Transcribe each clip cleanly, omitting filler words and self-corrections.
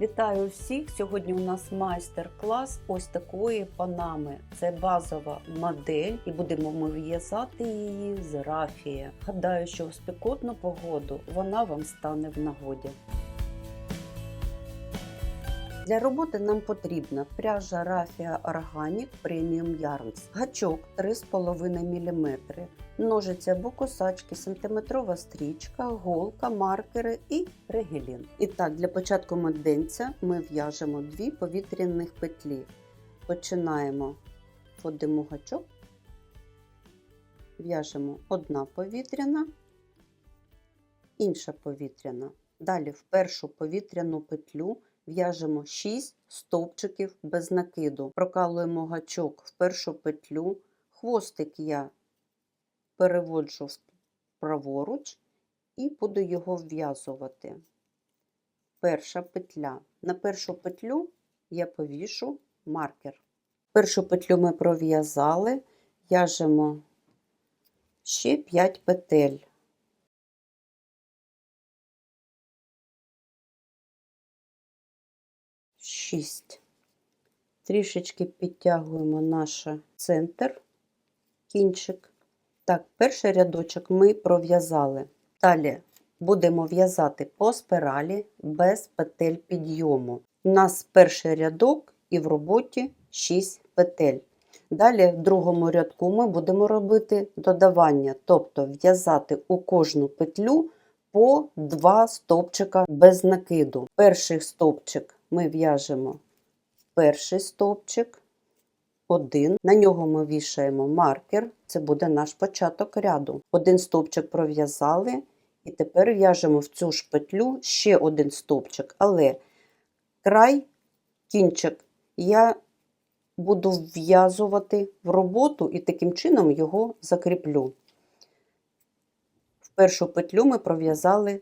Вітаю всіх! Сьогодні у нас майстер-клас ось такої панами. Це базова модель і будемо ми в'язати її з рафії. Гадаю, що в спекотну погоду вона вам стане в нагоді. Для роботи нам потрібна пряжа Raffia Organic Premium Yarns, гачок 3,5 мм, ножиці або косачки, сантиметрова стрічка, голка, маркери і регелін. І так, для початку маденця ми в'яжемо 2 повітряних петлі. Починаємо, вводимо гачок, в'яжемо 1 повітряна, інша повітряна. Далі в першу повітряну петлю в'яжемо 6 стовпчиків без накиду. Прокалуємо гачок в першу петлю, хвостик я переводжу праворуч і буду його вв'язувати. Перша петля. На першу петлю я повішу маркер. Першу петлю ми пров'язали, в'яжемо ще 5 петель. Трішечки підтягуємо наш центр, кінчик. Так, перший рядочок ми пров'язали. Далі будемо в'язати по спіралі без петель підйому. У нас перший рядок і в роботі 6 петель. Далі в другому рядку ми будемо робити додавання, тобто в'язати у кожну петлю по 2 стовпчика без накиду. Перший стовпчик ми в'яжемо перший стовпчик, 1, на нього ми вішаємо маркер, це буде наш початок ряду. 1 стовпчик пров'язали, і тепер в'яжемо в цю ж петлю ще 1 стовпчик, але край, кінчик я буду вв'язувати в роботу і таким чином його закріплю. В першу петлю ми пров'язали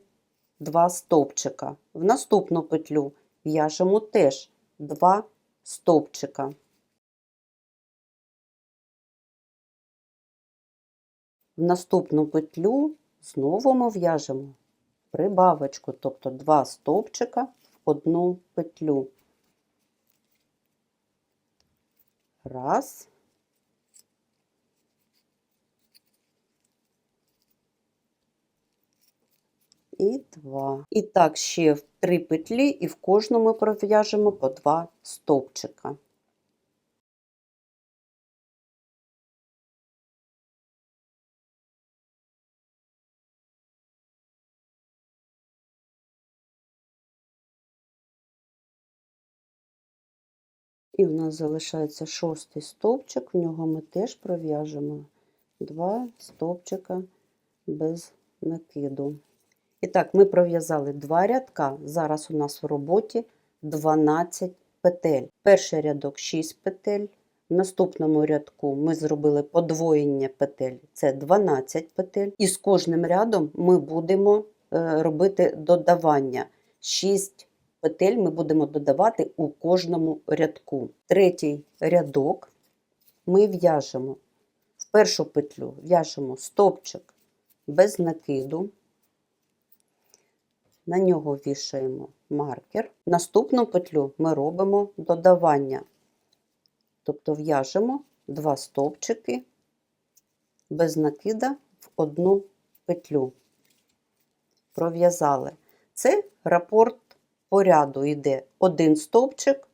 2 стовпчика. В наступну петлю в'яжемо теж 2 стовпчика. В наступну петлю знову ми в'яжемо прибавочку, тобто 2 стовпчика в 1 петлю. Раз. І 2. І так ще в 3 петлі, і в кожну ми пров'яжемо по 2 стовпчика. І в нас залишається 6-й стовпчик, в нього ми теж пров'яжемо 2 стовпчика без накиду. І так, ми пров'язали 2 рядка, зараз у нас в роботі 12 петель. Перший рядок 6 петель, в наступному рядку ми зробили подвоєння петель, це 12 петель. І з кожним рядом ми будемо робити додавання. 6 петель ми будемо додавати у кожному рядку. Третій рядок ми в'яжемо в першу петлю, в'яжемо стовпчик без накиду, на нього вішаємо маркер. Наступну петлю ми робимо додавання, тобто в'яжемо 2 стовпчики без накида в 1 петлю. Пров'язали. Це рапорт по ряду йде 1 стовпчик,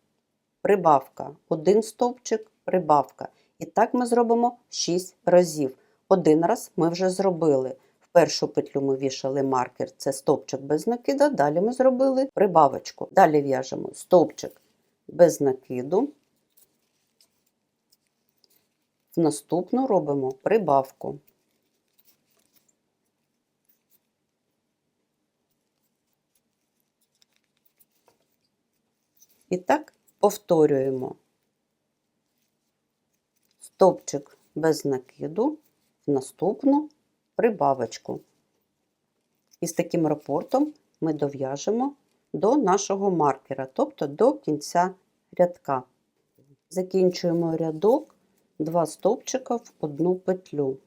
прибавка, 1 стовпчик, прибавка. І так ми зробимо 6 разів. 1 раз ми вже зробили. В першу петлю ми вішали маркер, це стовпчик без накида, далі ми зробили прибавочку. Далі в'яжемо стовпчик без накиду, в наступну робимо прибавку. І так повторюємо. Стовпчик без накиду, в наступну прибавочку. І з таким рапортом ми дов'яжемо до нашого маркера, тобто до кінця рядка. Закінчуємо рядок 2 стовпчика в 1 петлю.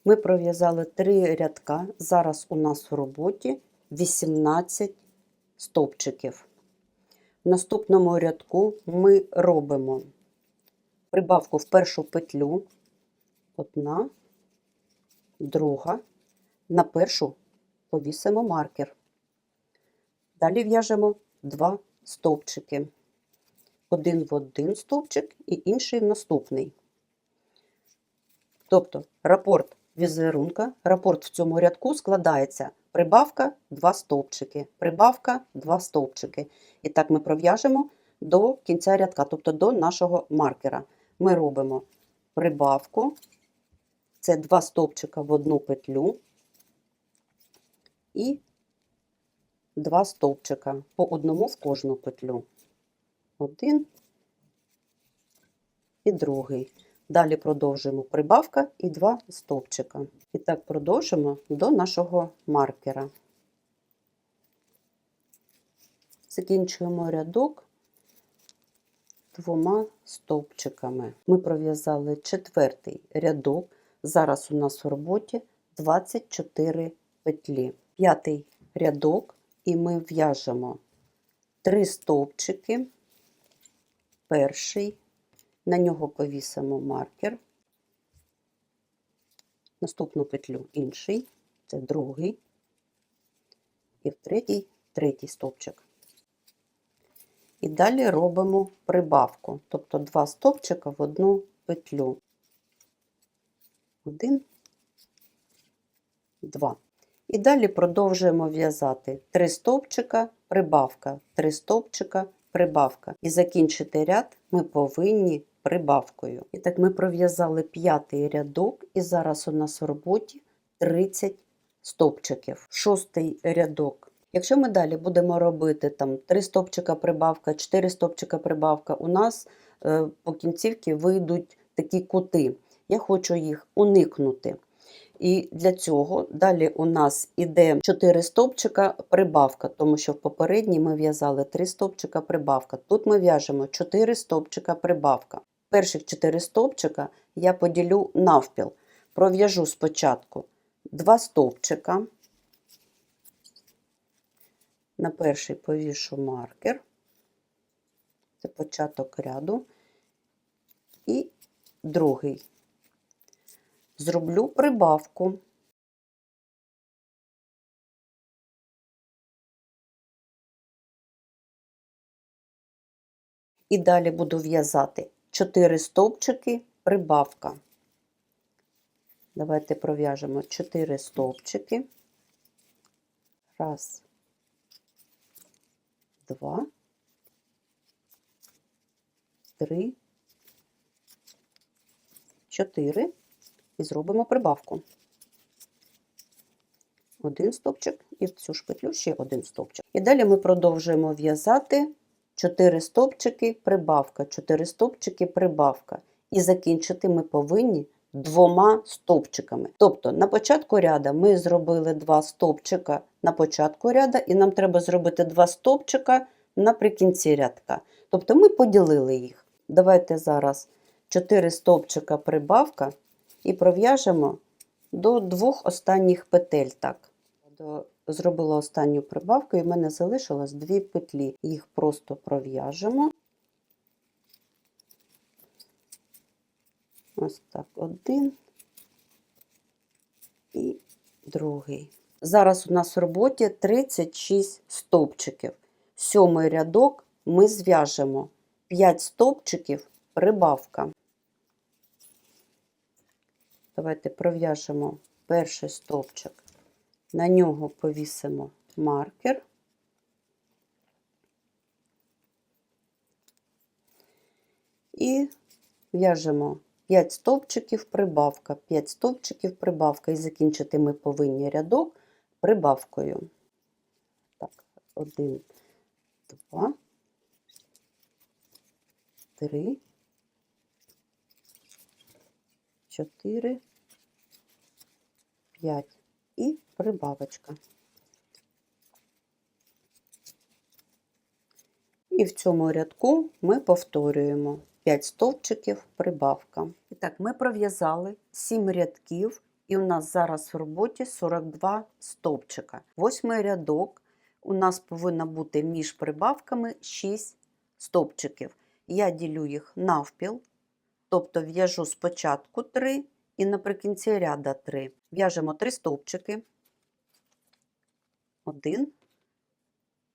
Ми пров'язали 3 рядка, зараз у нас в роботі 18 стовпчиків. В наступному рядку ми робимо прибавку в першу петлю, одна, друга, на першу повісимо маркер. Далі в'яжемо 2 стовпчики. Один в один стовпчик і інший в наступний. Тобто рапорт візерунка, рапорт в цьому рядку складається прибавка, 2 стовпчики, прибавка, 2 стовпчики. І так ми пров'яжемо до кінця рядка, тобто до нашого маркера. Ми робимо прибавку, це 2 стовпчика в одну петлю і 2 стовпчика по одному в кожну петлю. Один і другий. Далі продовжуємо прибавка і 2 стовпчика. І так продовжимо до нашого маркера. Закінчуємо рядок 2 стовпчиками. Ми пров'язали 4-й рядок. Зараз у нас в роботі 24 петлі. 5-й рядок, і ми в'яжемо 3 стовпчики. Перший, на нього повісимо маркер, наступну петлю інший, це другий, і в третій стовпчик. І далі робимо прибавку, тобто 2 стовпчика в одну петлю. 1, 2. І далі продовжуємо в'язати 3 стовпчика, прибавка, 3 стовпчика, прибавка. І закінчити ряд ми повинні прибавкою. І так ми пров'язали 5-й рядок, і зараз у нас в роботі 30 стовпчиків. 6-й рядок. Якщо ми далі будемо робити там 3 стовпчика прибавка, 4 стовпчика прибавка, у нас по кінцівці вийдуть такі кути. Я хочу їх уникнути. І для цього далі у нас іде 4 стовпчика прибавка, тому що в попередній ми в'язали 3 стовпчика прибавка. Тут ми в'яжемо 4 стовпчика прибавка. Перших 4 стовпчика я поділю навпіл. Пров'яжу спочатку 2 стовпчика. На перший повішу маркер. Це початок ряду. І другий. Зроблю прибавку. І далі буду в'язати 4 стовпчики, прибавка. Давайте пров'яжемо 4 стовпчики. Раз, 2, 3, 4. І зробимо прибавку. Один стовпчик і в цю ж петлю ще один стовпчик. І далі ми продовжуємо в'язати 4 стовпчики, прибавка, 4 стовпчики, прибавка. І закінчити ми повинні 2 стовпчиками. Тобто на початку ряду ми зробили 2 стовпчика на початку ряду, і нам треба зробити 2 стовпчика наприкінці рядка. Тобто ми поділили їх. Давайте зараз 4 стовпчика прибавка і пров'яжемо до 2 останніх петель. Так. Зробила останню прибавку, і в мене залишилось 2 петлі. Їх просто пров'яжемо. Ось так, один і другий. Зараз у нас в роботі 36 стовпчиків. 7-й рядок ми зв'яжемо 5 стовпчиків, прибавка. Давайте пров'яжемо перший стовпчик. На нього повісимо маркер. І в'яжемо 5 стовпчиків, прибавка, 5 стовпчиків, прибавка. І закінчити ми повинні рядок прибавкою. Так, 1, 2, 3, 4, 5 і прибавочка. І в цьому рядку ми повторюємо 5 стовпчиків, прибавка. І так, ми пров'язали 7 рядків І у нас зараз в роботі 42 стовпчика. 8-й рядок у нас повинно бути між прибавками 6 стовпчиків. Я ділю їх навпіл, тобто в'яжу спочатку 3 і наприкінці ряда 3. В'яжемо 3 стовпчики. 1,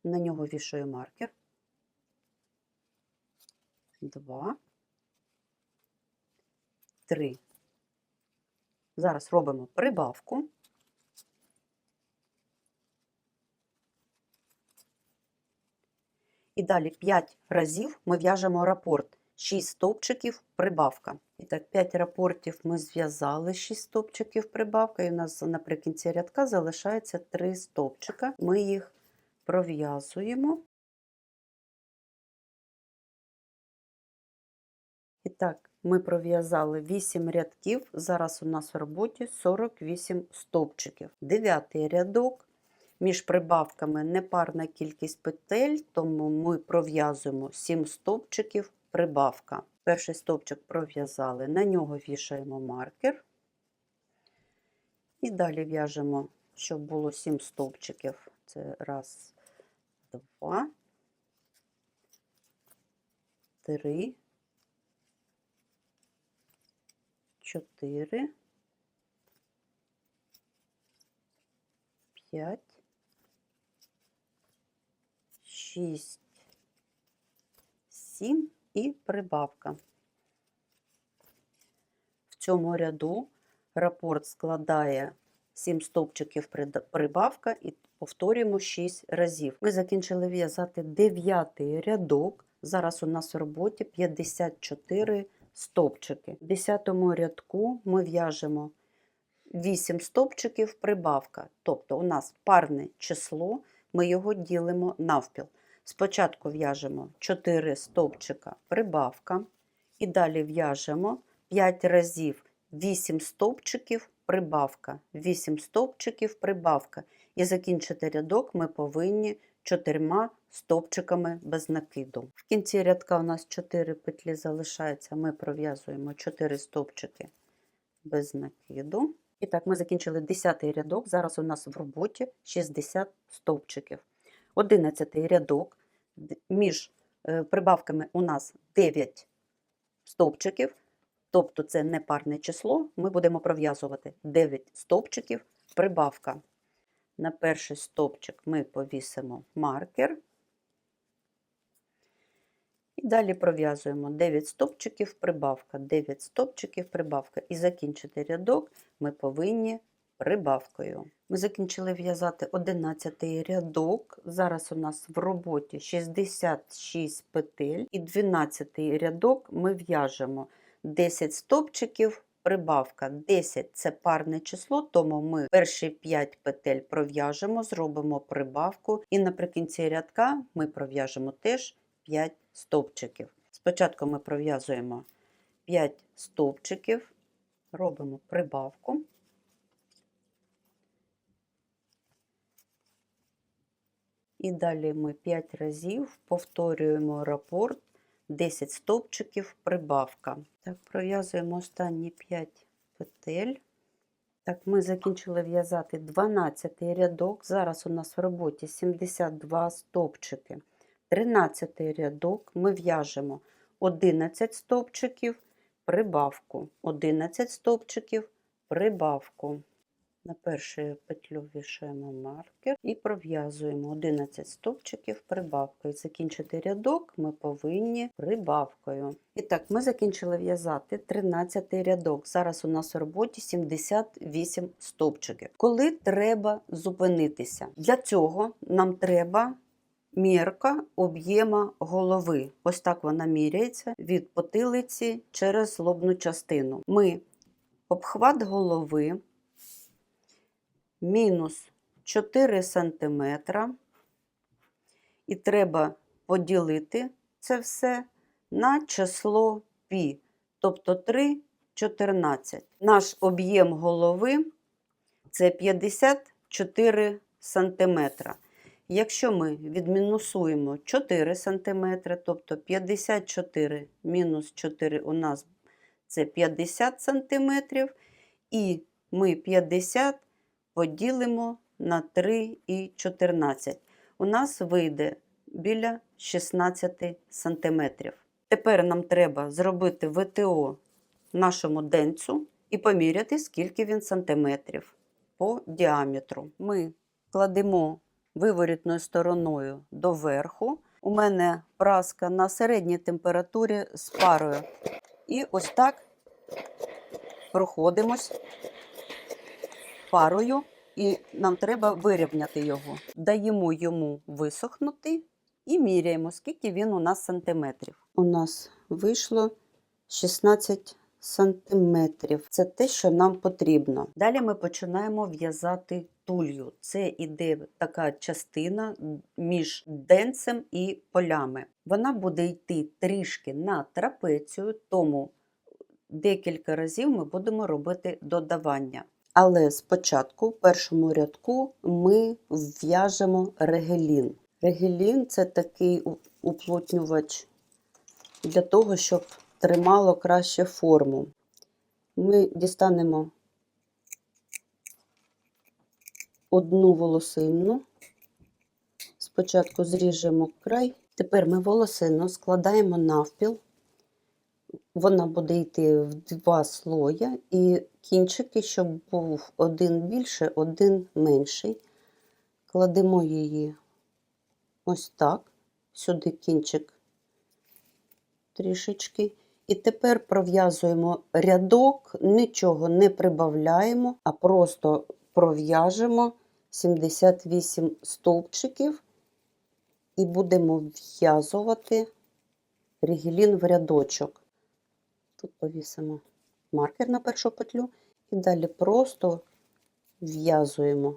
на нього вішаю маркер. 2, 3. Зараз робимо прибавку. І далі 5 разів ми в'яжемо рапорт. 6 стовпчиків, прибавка. І так, 5 рапортів ми зв'язали, 6 стовпчиків, прибавка. І у нас наприкінці рядка залишається 3 стовпчика. Ми їх пров'язуємо. І так, ми пров'язали 8 рядків. Зараз у нас в роботі 48 стовпчиків. 9-й рядок. Між прибавками непарна кількість петель, тому ми пров'язуємо 7 стовпчиків, прибавка. Перший стовпчик пров'язали, на нього вішаємо маркер. І далі в'яжемо, щоб було 7 стовпчиків. Це 1, 2, 3, 4, 5, 6, 7 і прибавка. В цьому ряду рапорт складає 7 стовпчиків прибавка і повторюємо 6 разів. Ми закінчили в'язати 9-й рядок. Зараз у нас в роботі 54 стовпчики. В 10-му рядку ми в'яжемо 8 стовпчиків прибавка. Тобто у нас парне число, ми його ділимо навпіл. Спочатку в'яжемо 4 стовпчика прибавка, і далі в'яжемо 5 разів 8 стовпчиків прибавка, 8 стовпчиків прибавка. І закінчити рядок ми повинні 4 стовпчиками без накиду. В кінці рядка у нас 4 петлі залишаються, ми пров'язуємо 4 стовпчики без накиду. І так, ми закінчили 10-й рядок, зараз у нас в роботі 60 стовпчиків. 11-й рядок, між прибавками у нас 9 стовпчиків, тобто це не парне число, ми будемо пров'язувати 9 стовпчиків, прибавка. На перший стовпчик ми повісимо маркер. І далі пров'язуємо 9 стовпчиків, прибавка, 9 стовпчиків, прибавка. І закінчити рядок ми повинні прибавкою. Ми закінчили в'язати 11-й рядок. Зараз у нас в роботі 66 петель. І 12-й рядок ми в'яжемо 10 стовпчиків, прибавка. 10 – це парне число, тому ми перші 5 петель пров'яжемо, зробимо прибавку. І наприкінці рядка ми пров'яжемо теж 5 стовпчиків. Спочатку ми пров'язуємо 5 стовпчиків, робимо прибавку. І далі ми 5 разів повторюємо рапорт 10 стовпчиків, прибавка. Так, пров'язуємо останні 5 петель. Так, ми закінчили в'язати 12-й рядок. Зараз у нас в роботі 72 стовпчики. 13-й рядок ми в'яжемо 11 стовпчиків, прибавку, 11 стовпчиків, прибавку. На першу петлю вішаємо маркер і пров'язуємо 11 стовпчиків прибавкою. Закінчити рядок ми повинні прибавкою. І так, ми закінчили в'язати 13-й рядок. Зараз у нас у роботі 78 стовпчиків. Коли треба зупинитися? Для цього нам треба мірка об'єма голови. Ось так вона міряється від потилиці через лобну частину. Ми обхват голови мінус 4 см, і треба поділити це все на число π, тобто 3,14. Наш об'єм голови – це 54 см. Якщо ми відмінусуємо 4 см, тобто 54 мінус 4 у нас це 50 см, і ми 50 поділимо на 3,14. У нас вийде біля 16 см. Тепер нам треба зробити ВТО нашому денцю і поміряти, скільки він сантиметрів по діаметру. Ми кладемо виворітною стороною доверху. У мене праска на середній температурі з парою. І ось так проходимось парою, і нам треба вирівняти його. Даємо йому висохнути і міряємо, скільки він у нас сантиметрів. У нас вийшло 16 сантиметрів. Це те, що нам потрібно. Далі ми починаємо в'язати тулью. Це іде така частина між денцем і полями. Вона буде йти трішки на трапецію, тому декілька разів ми будемо робити додавання. Але спочатку, в першому рядку, ми в'яжемо регелін. Регелін – це такий уплотнювач для того, щоб тримало краще форму. Ми дістанемо одну волосину, спочатку зріжемо край, тепер ми волосину складаємо навпіл, вона буде йти в 2 слої, і кінчики, щоб був один більше, один менший. Кладемо її ось так, сюди кінчик трішечки. І тепер пров'язуємо рядок, нічого не прибавляємо, а просто пров'яжемо 78 стовпчиків і будемо в'язувати регелін в рядочок. Тут повісимо маркер на першу петлю і далі просто в'язуємо.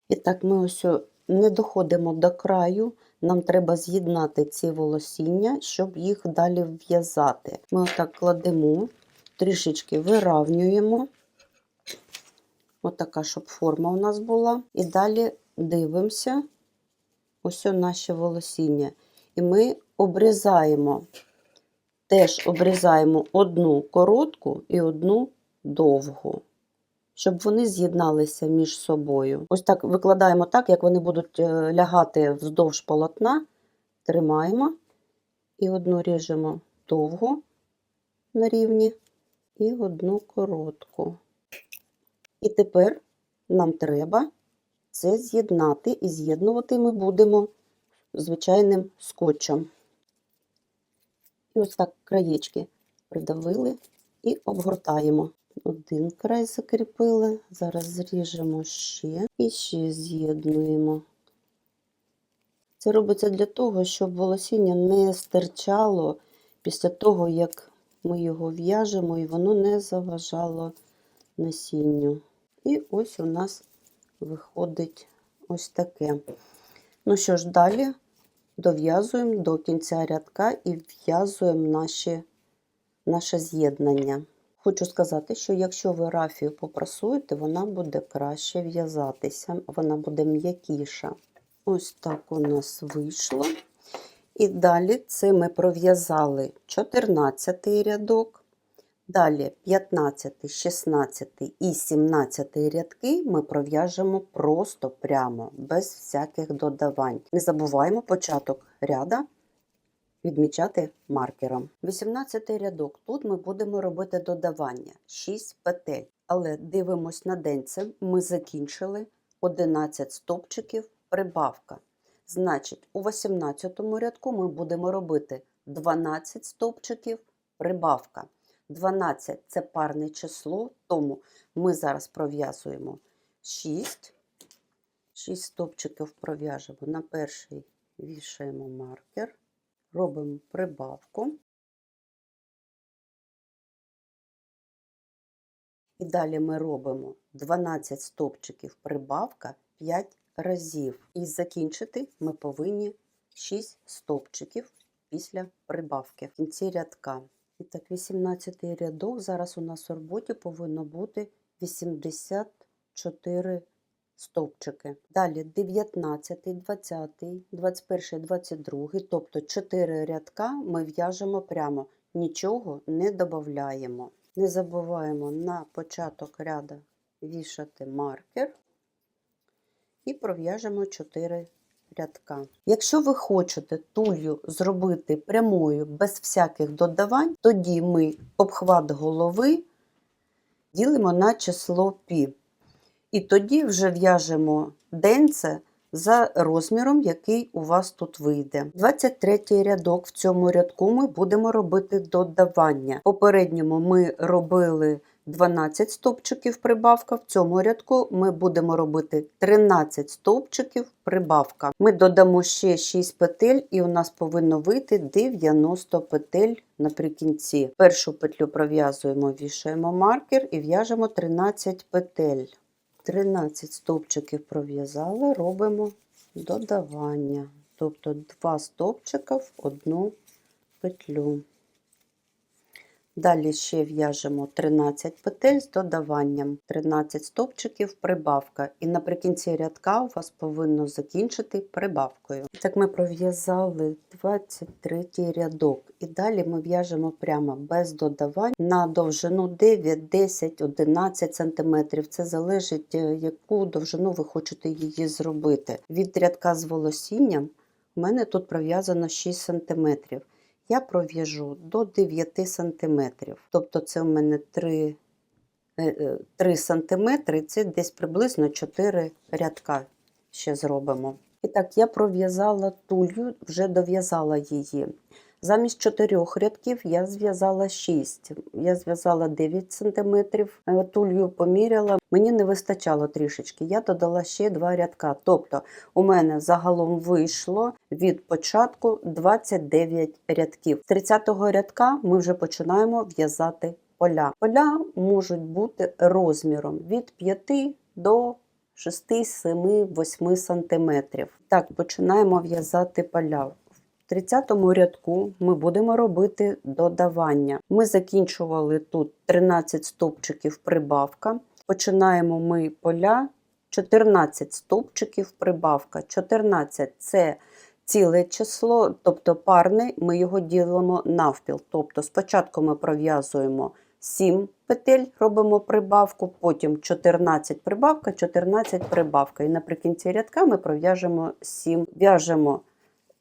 І так, ми ось не доходимо до краю, нам треба з'єднати ці волосіння, щоб їх далі в'язати. Ми отак кладемо, трішечки виравнюємо, отака, щоб форма у нас була. І далі дивимося, ось наші волосіння. І ми обрізаємо, теж обрізаємо одну коротку і одну довгу, щоб вони з'єдналися між собою. Ось так викладаємо так, як вони будуть лягати вздовж полотна. Тримаємо і одну ріжемо довгу на рівні і одну коротку. І тепер нам треба це з'єднати, і з'єднувати ми будемо звичайним скотчем. І ось так краєчки придавили і обгортаємо. Один край закріпили, зараз зріжемо ще і ще з'єднуємо. Це робиться для того, щоб волосіння не стирчало після того, як ми його в'яжемо, і воно не заважало насінню. І ось у нас виходить ось таке. Ну що ж, далі дов'язуємо до кінця рядка і в'язуємо наше з'єднання. Хочу сказати, що якщо ви рафію попрасуєте, вона буде краще в'язатися, вона буде м'якіша. Ось так у нас вийшло. І далі це ми пров'язали 14 рядок, далі 15, 16 і 17 рядки ми пров'яжемо просто прямо, без всяких додавань. Не забуваємо початок ряда відмічати маркером. 18 рядок. Тут ми будемо робити додавання 6 петель. Але дивимось на денце, ми закінчили 11 стовпчиків прибавка. Значить, у 18 рядку ми будемо робити 12 стовпчиків прибавка. 12 – це парне число, тому ми зараз пров'язуємо 6 стовпчиків пров'яжемо. На перший вішаємо маркер. Робимо прибавку. І далі ми робимо 12 стовпчиків прибавка 5 разів. І закінчити ми повинні 6 стовпчиків після прибавки в кінці рядка. І так, 18 рядок. Зараз у нас у роботі повинно бути 84 стовпчики. Далі 19, 20, 21, 22, тобто 4 рядка ми в'яжемо прямо. нічого не додаємо. Не забуваємо на початок ряду вішати маркер і пров'яжемо 4 рядка. Якщо ви хочете тулью зробити прямою без всяких додавань, тоді ми обхват голови ділимо на число π. І тоді вже в'яжемо денце за розміром, який у вас тут вийде. 23 рядок. В цьому рядку ми будемо робити додавання. В попередньому ми робили 12 стовпчиків прибавка, в цьому рядку ми будемо робити 13 стовпчиків прибавка. Ми додамо ще 6 петель і у нас повинно вийти 90 петель наприкінці. Першу петлю пров'язуємо, вішаємо маркер і в'яжемо 13 петель. 13 стовпчиків пров'язали, робимо додавання, тобто 2 стовпчика в одну петлю. Далі ще в'яжемо 13 петель з додаванням, 13 стовпчиків прибавка. І наприкінці рядка у вас повинно закінчити прибавкою. Так ми пров'язали 23 рядок. І далі ми в'яжемо прямо без додавань на довжину 9, 10, 11 см. Це залежить, яку довжину ви хочете її зробити. Від рядка з волосінням у мене тут пров'язано 6 см. Я пров'яжу до 9 см. Тобто це у мене 3 см, це десь приблизно 4 рядка ще зробимо. І так, я пров'язала тулью, вже дов'язала її. Замість 4 рядків я зв'язала 6. Я зв'язала 9 см, тулью поміряла. Мені не вистачало трішечки, я додала ще 2 рядка. Тобто у мене загалом вийшло від початку 29 рядків. З 30-го рядка ми вже починаємо в'язати поля. Поля можуть бути розміром від 5 до 6, 7, 8 см. Так, починаємо в'язати поля. В 30-му рядку ми будемо робити додавання. Ми закінчували тут 13 стовпчиків прибавка. Починаємо ми поля 14 стовпчиків прибавка. 14 – це ціле число, тобто парне, ми його ділимо навпіл. Тобто спочатку ми пров'язуємо 7 петель, робимо прибавку, потім 14 прибавка, 14 прибавка. І наприкінці рядка ми пров'яжемо 7. В'яжемо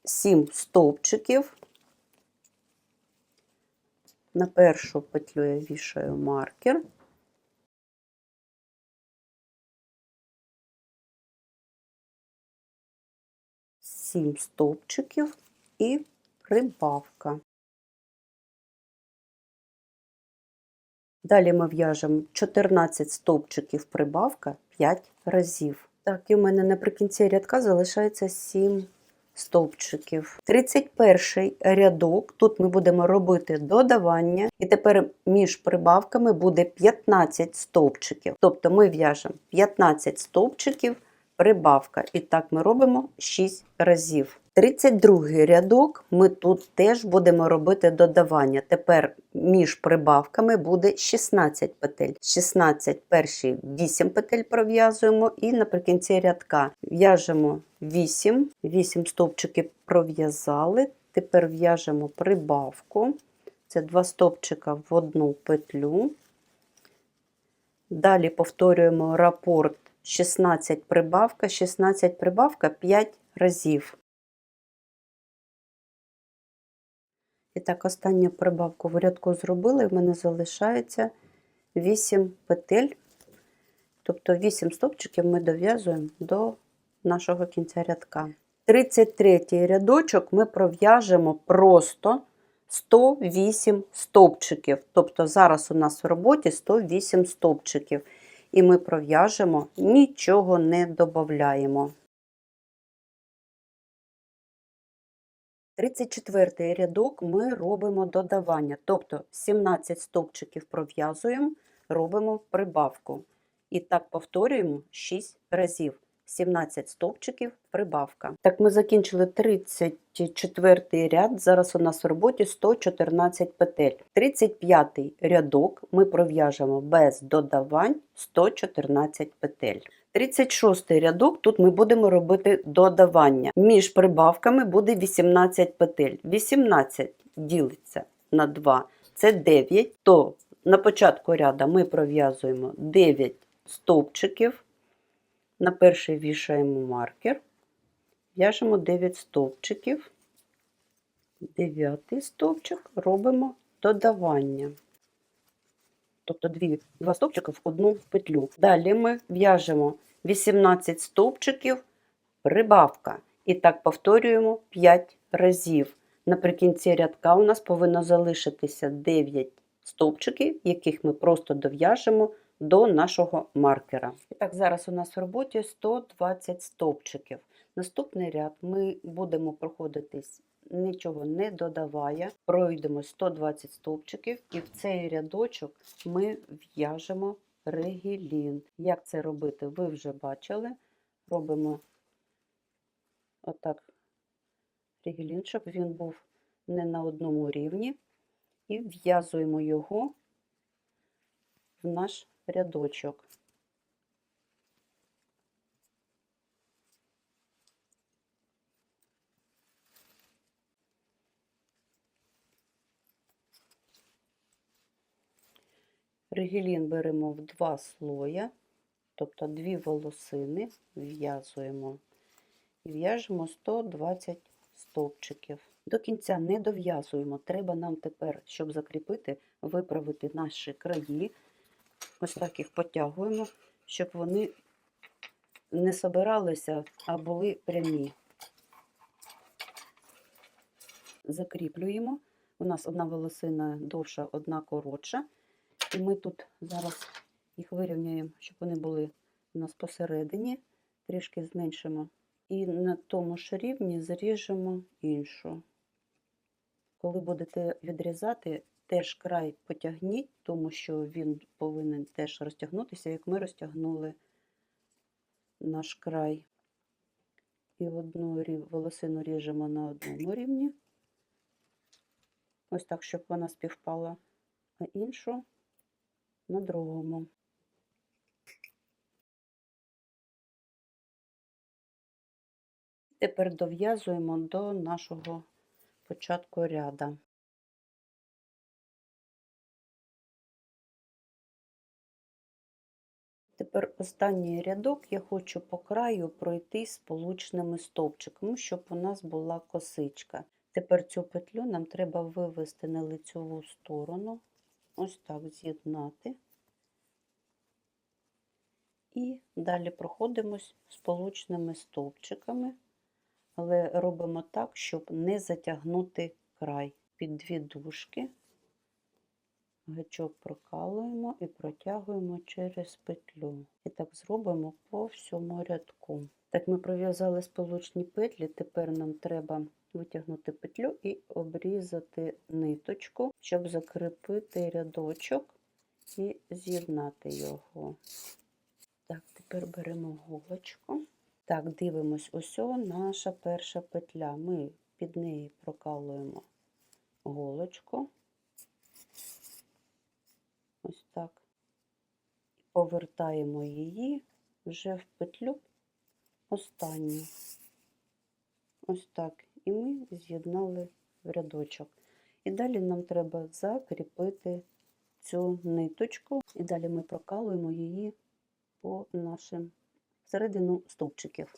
7 стовпчиків. На першу петлю я вішаю маркер. Сім стовпчиків і прибавка. Далі ми в'яжемо 14 стовпчиків прибавка 5 разів. Так, і в мене наприкінці рядка залишається 7 стовпчиків. 31 рядок, тут ми будемо робити додавання, і тепер між прибавками буде 15 стовпчиків. Тобто ми в'яжемо 15 стовпчиків, прибавка. І так ми робимо 6 разів. 32 рядок, ми тут теж будемо робити додавання. Тепер між прибавками буде 16 петель. 16 перші 8 петель пров'язуємо і наприкінці рядка в'яжемо 8 стовпчиків пров'язали. Тепер в'яжемо прибавку. Це 2 стовпчика в одну петлю. Далі повторюємо рапорт 16 прибавка 5 разів. І так, останню прибавку в рядку зробили, в мене залишається 8 петель. Тобто 8 стовпчиків ми дов'язуємо до нашого кінця рядка. 33 рядочок ми пров'яжемо просто 108 стовпчиків. Тобто зараз у нас в роботі 108 стовпчиків. І ми пров'яжемо, нічого не додаємо. 34 рядок ми робимо додавання, тобто 17 стовпчиків пров'язуємо, робимо прибавку. І так повторюємо 6 разів. 17 стовпчиків, прибавка. Так, ми закінчили 34 ряд, зараз у нас в роботі 114 петель. 35 рядок ми пров'яжемо без додавань 114 петель. 36 рядок, тут ми будемо робити додавання. Між прибавками буде 18 петель. 18 ділиться на 2 це 9, то на початку ряду ми пров'язуємо 9 стовпчиків, на перший вішаємо маркер, в'яжемо 9 стовпчиків, 9 стовпчик робимо додавання. Тобто 2 стовпчики в одну петлю. Далі ми в'яжемо 18 стовпчиків, прибавка. І так повторюємо 5 разів. Наприкінці рядка у нас повинно залишитися 9 стовпчиків, яких ми просто дов'яжемо до нашого маркера. І так, зараз у нас в роботі 120 стовпчиків. Наступний ряд ми будемо проходитись, нічого не додавая, пройдемо 120 стовпчиків і в цей рядочок ми в'яжемо регілін. Як це робити, ви вже бачили. Робимо отак регілін, щоб він був не на одному рівні, і в'язуємо його в наш рядочок. Регілін беремо в 2 слоя, тобто 2 волосини, в'язуємо і в'яжемо 120 стовпчиків. До кінця не дов'язуємо, треба нам тепер, щоб закріпити, виправити наші краї. Ось так їх потягуємо, щоб вони не собиралися, а були прямі. Закріплюємо. У нас одна волосина довша, одна коротша. І ми тут зараз їх вирівняємо, щоб вони були у нас посередині. Трішки зменшимо. І на тому ж рівні зріжемо іншу. Коли будете відрізати, теж край потягніть, тому що він повинен теж розтягнутися, як ми розтягнули наш край. І одну волосину ріжемо на одному рівні. Ось так, щоб вона співпала, а іншу на другому. Тепер дов'язуємо до нашого початку ряду. Тепер останній рядок я хочу по краю пройти сполучними стовпчиками, щоб у нас була косичка. Тепер цю петлю нам треба вивести на лицьову сторону, ось так з'єднати. І далі проходимось сполучними стовпчиками, але робимо так, щоб не затягнути край. Під 2 дужки гачок прокалуємо і протягуємо через петлю. І так зробимо по всьому рядку. Так, ми пров'язали сполучні петлі, тепер нам треба витягнути петлю і обрізати ниточку, щоб закріпити рядочок і з'єднати його. Так, тепер беремо голочку. Так, дивимось, ось наша перша петля. Ми під неї прокалуємо голочку. Ось так. Повертаємо її вже в петлю останню. Ось так. І ми з'єднали в рядочок. І далі нам треба закріпити цю ниточку. І далі ми прокалуємо її по нашим середину стовпчиків.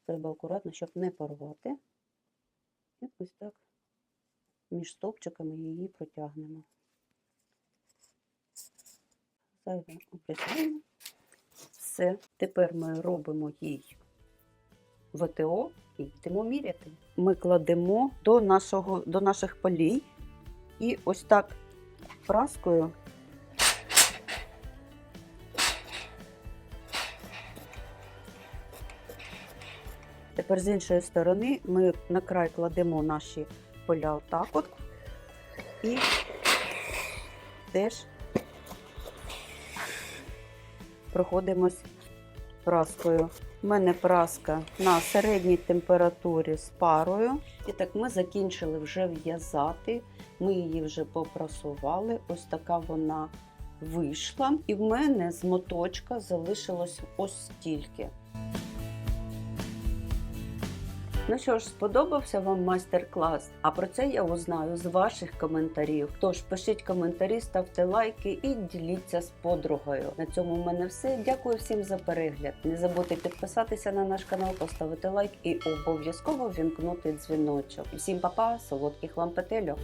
Треба акуратно, щоб не порвати. І ось так між стовпчиками її протягнемо. Зайве обрізаємо. Все. Тепер ми робимо їй ВТО і йдемо міряти. Ми кладемо до наших полій і ось так праскою тепер з іншої сторони ми на край кладемо наші поля отак от і теж проходимось праскою. У мене праска на середній температурі з парою. І так ми закінчили вже в'язати. Ми її вже попрасували. Ось така вона вийшла. І в мене з моточка залишилось ось стільки. Ну що ж, сподобався вам майстер-клас? А про це я узнаю з ваших коментарів. Тож пишіть коментарі, ставте лайки і діліться з подругою. На цьому в мене все. Дякую всім за перегляд. Не забудьте підписатися на наш канал, поставити лайк і обов'язково вімкнути дзвіночок. Всім па-па, солодких вам петельок!